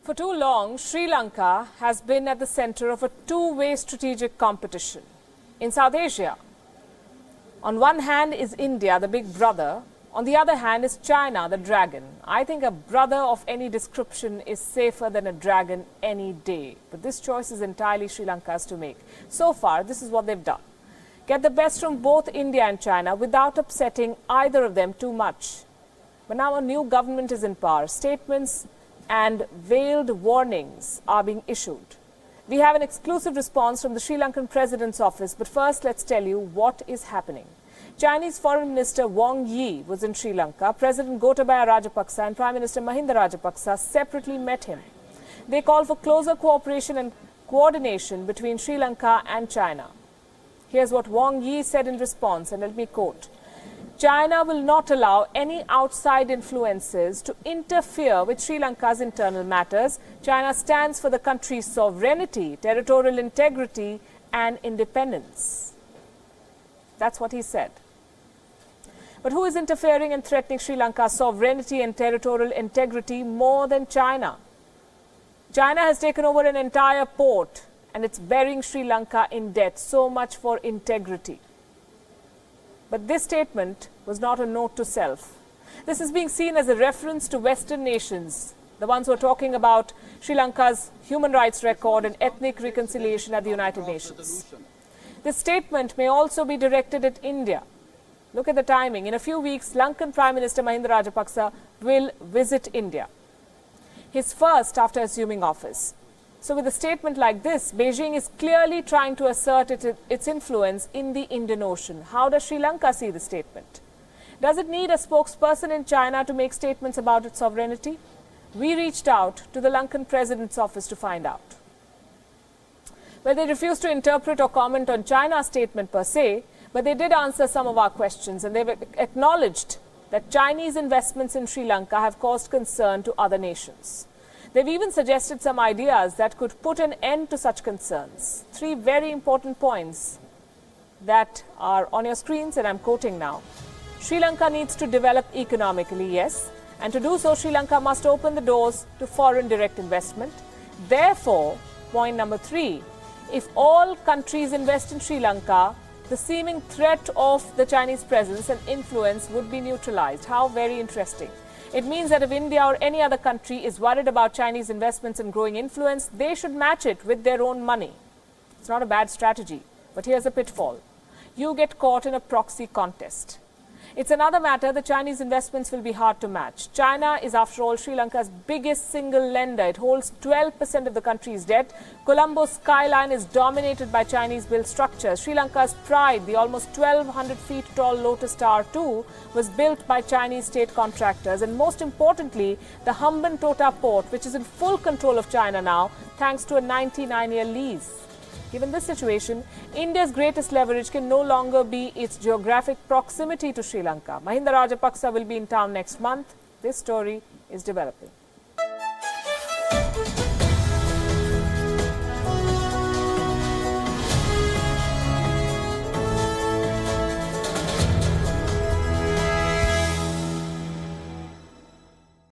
For too long, Sri Lanka has been at the center of a two-way strategic competition. In South Asia, on one hand is India, the big brother. On the other hand is China, the dragon. I think a brother of any description is safer than a dragon any day. But this choice is entirely Sri Lanka's to make. So far, this is what they've done. Get the best from both India and China without upsetting either of them too much. But now a new government is in power. Statements and veiled warnings are being issued. We have an exclusive response from the Sri Lankan President's office. But first, let's tell you what is happening. Chinese Foreign Minister Wang Yis was in Sri Lanka. President Gotabaya Rajapaksa and Prime Minister Mahinda Rajapaksa separately met him. They called for closer cooperation and coordination between Sri Lanka and China. Here's what Wang Yis said in response, and let me quote. China will not allow any outside influences to interfere with Sri Lanka's internal matters. China stands for the country's sovereignty, territorial integrity and independence. That's what he said. But who is interfering and threatening Sri Lanka's sovereignty and territorial integrity more than China? China has taken over an entire port and it's burying Sri Lanka in debt. So much for integrity. But this statement was not a note to self. This is being seen as a reference to Western nations, the ones who are talking about Sri Lanka's human rights record and ethnic reconciliation at the United Nations. This statement may also be directed at India. Look at the timing. In a few weeks, Lankan Prime Minister Mahinda Rajapaksa will visit India. His first after assuming office. So with a statement like this, Beijing is clearly trying to assert its influence in the Indian Ocean. How does Sri Lanka see the statement? Does it need a spokesperson in China to make statements about its sovereignty? We reached out to the Lankan President's office to find out. Well, they refused to interpret or comment on China's statement per se, but they did answer some of our questions, and they've acknowledged that Chinese investments in Sri Lanka have caused concern to other nations. They've even suggested some ideas that could put an end to such concerns. Three very important points that are on your screens, and I'm quoting now. Sri Lanka needs to develop economically, yes, and to do so, Sri Lanka must open the doors to foreign direct investment. Therefore, point number 3, if all countries invest in Sri Lanka, the seeming threat of the Chinese presence and influence would be neutralized. How very interesting. It means that if India or any other country is worried about Chinese investments and growing influence, they should match it with their own money. It's not a bad strategy, but here's a pitfall. You get caught in a proxy contest. It's another matter the Chinese investments will be hard to match. China is, after all, Sri Lanka's biggest single lender. It holds 12% of the country's debt. Colombo's skyline is dominated by Chinese-built structures. Sri Lanka's pride, the almost 1,200 feet tall Lotus Tower 2, was built by Chinese state contractors. And most importantly, the Hambantota port, which is in full control of China now, thanks to a 99-year lease. Given this situation, India's greatest leverage can no longer be its geographic proximity to Sri Lanka. Mahinda Rajapaksa will be in town next month. This story is developing.